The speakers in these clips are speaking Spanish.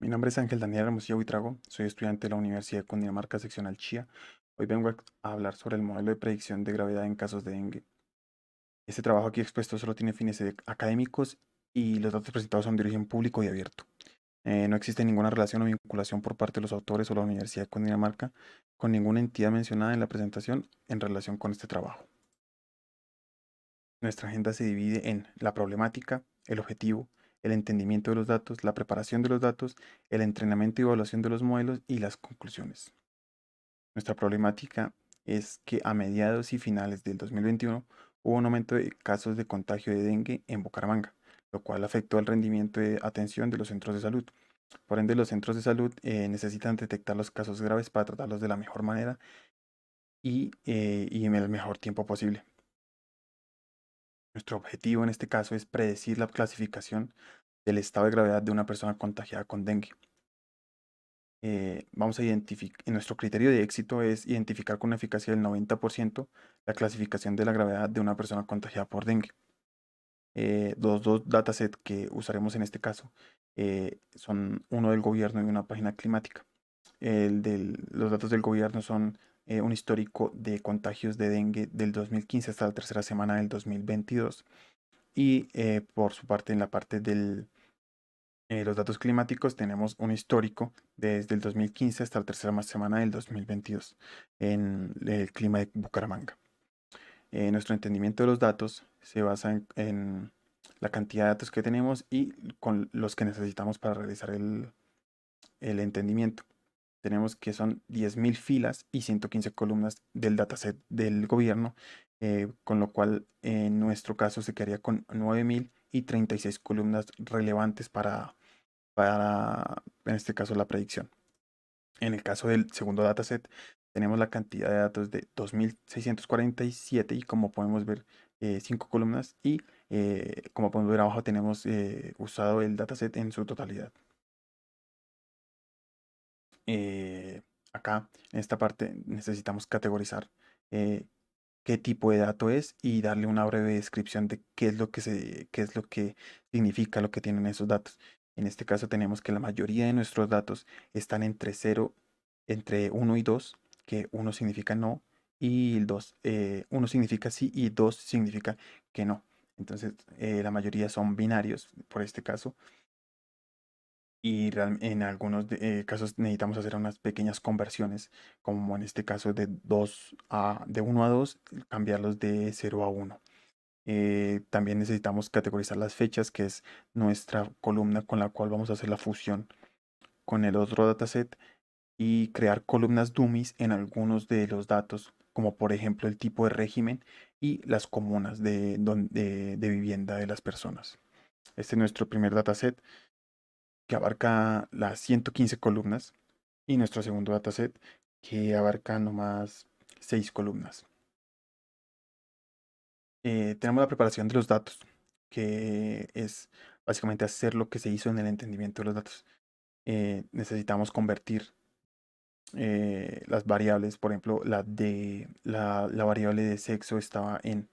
Mi nombre es Ángel Daniel Hermosillo Buitrago, soy estudiante de la Universidad de Cundinamarca, seccional Chía. Hoy vengo a hablar sobre el modelo de predicción de gravedad en casos de dengue. Este trabajo aquí expuesto solo tiene fines académicos y los datos presentados son de origen público y abierto. No existe ninguna relación o vinculación por parte de los autores o la Universidad de Cundinamarca con ninguna entidad mencionada en la presentación en relación con este trabajo. Nuestra agenda se divide en la problemática, el objetivo, el entendimiento de los datos, la preparación de los datos, el entrenamiento y evaluación de los modelos y las conclusiones. Nuestra problemática es que a mediados y finales del 2021 hubo un aumento de casos de contagio de dengue en Bucaramanga, lo cual afectó el rendimiento de atención de los centros de salud. Por ende, los centros de salud necesitan detectar los casos graves para tratarlos de la mejor manera y en el mejor tiempo posible. Nuestro objetivo en este caso es predecir la clasificación del estado de gravedad de una persona contagiada con dengue. Vamos a identificar, nuestro criterio de éxito es identificar con una eficacia del 90% la clasificación de la gravedad de una persona contagiada por dengue. Los dos datasets que usaremos en este caso son uno del gobierno y una página climática. Los datos del gobierno son un histórico de contagios de dengue del 2015 hasta la tercera semana del 2022 y por su parte en la parte de los datos climáticos tenemos un histórico desde el 2015 hasta la tercera semana del 2022 en el clima de Bucaramanga. Nuestro entendimiento de los datos se basa en la cantidad de datos que tenemos y con los que necesitamos para realizar el entendimiento. Tenemos que son 10.000 filas y 115 columnas del dataset del gobierno, con lo cual en nuestro caso se quedaría con 9.000 y 36 columnas relevantes en este caso, la predicción. En el caso del segundo dataset, tenemos la cantidad de datos de 2.647 y como podemos ver, 5 columnas y como podemos ver abajo tenemos usado el dataset en su totalidad. Acá, en esta parte, necesitamos categorizar eh, qué tipo de dato es y darle una breve descripción de qué es lo que significa lo que tienen esos datos. En este caso tenemos que la mayoría de nuestros datos están entre entre 1 y 2, que 1 significa no y el 2, 1 significa sí y 2 significa que no. Entonces, la mayoría son binarios, por este caso, y en algunos casos necesitamos hacer unas pequeñas conversiones, como en este caso de 1 a 2 cambiarlos de 0 a 1. También necesitamos categorizar las fechas, que es nuestra columna con la cual vamos a hacer la fusión con el otro dataset y crear columnas dummies en algunos de los datos, como por ejemplo el tipo de régimen y las comunas de vivienda de las personas. Este es nuestro primer dataset que abarca las 115 columnas y nuestro segundo dataset que abarca nomás 6 columnas. Tenemos la preparación de los datos, que es básicamente hacer lo que se hizo en el entendimiento de los datos. Necesitamos convertir las variables, por ejemplo, la variable de sexo estaba en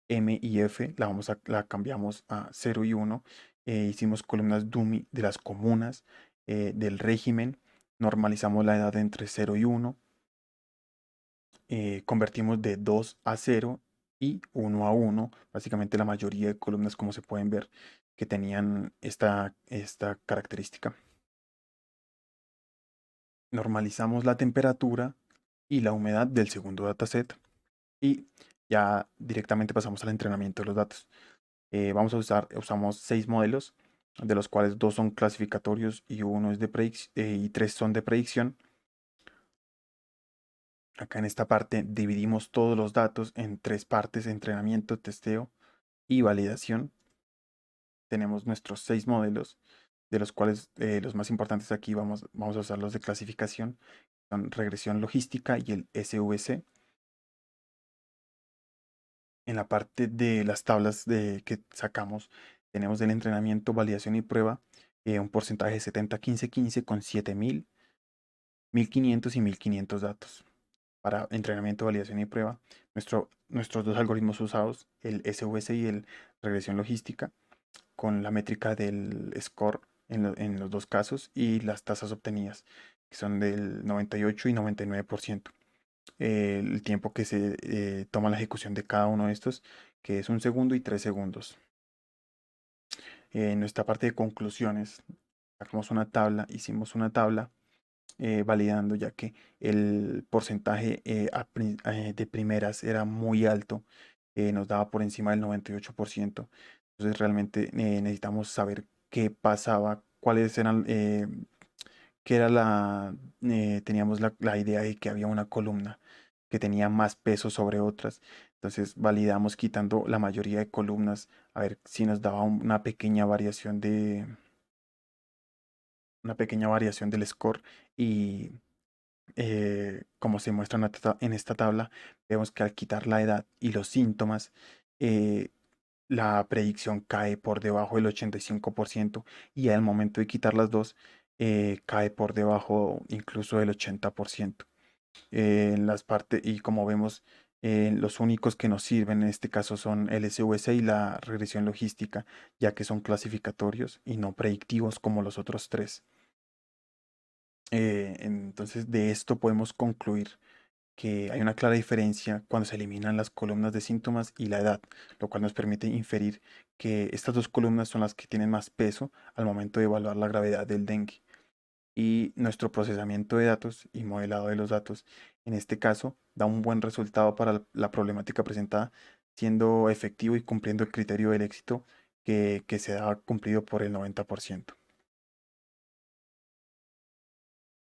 M y F, la cambiamos a 0 y 1. Hicimos columnas dummy de las comunas, del régimen, normalizamos la edad entre 0 y 1, convertimos de 2 a 0 y 1 a 1, básicamente la mayoría de columnas como se pueden ver que tenían esta característica. Normalizamos la temperatura y la humedad del segundo dataset y ya directamente pasamos al entrenamiento de los datos. Usamos 6 modelos, de los cuales 2 son clasificatorios y uno es de y 3 son de predicción. Acá en esta parte dividimos todos los datos en 3 partes: entrenamiento, testeo y validación. Tenemos nuestros 6 modelos, de los cuales los más importantes aquí vamos a usar los de clasificación, son regresión logística y el SVC. En la parte de las tablas que sacamos, tenemos del entrenamiento, validación y prueba, un porcentaje de 70-15-15 con 7.000, 1.500 y 1.500 datos. Para entrenamiento, validación y prueba, nuestros dos algoritmos usados, el SVC y el regresión logística, con la métrica del score en los dos casos y las tasas obtenidas, que son del 98 y 99%. El tiempo que se toma la ejecución de cada uno de estos, que es 1 segundo y 3 segundos. En nuestra parte de conclusiones, sacamos una tabla, hicimos una tabla validando, ya que el porcentaje de primeras era muy alto, nos daba por encima del 98%. Entonces realmente necesitamos saber qué pasaba, cuáles eran, qué era teníamos la idea de que había una columna que tenía más peso sobre otras. Entonces validamos quitando la mayoría de columnas a ver si nos daba una pequeña variación del score y como se muestra en esta tabla, vemos que al quitar la edad y los síntomas, eh, la predicción cae por debajo del 85% y al momento de quitar las dos, cae por debajo incluso del 80%. En las partes, y como vemos, los únicos que nos sirven en este caso son el SVC y la regresión logística, ya que son clasificatorios y no predictivos como los otros tres. Entonces, de esto podemos concluir que hay una clara diferencia cuando se eliminan las columnas de síntomas y la edad, lo cual nos permite inferir que estas dos columnas son las que tienen más peso al momento de evaluar la gravedad del dengue. Y nuestro procesamiento de datos y modelado de los datos, en este caso, da un buen resultado para la problemática presentada, siendo efectivo y cumpliendo el criterio del éxito que se da cumplido por el 90%.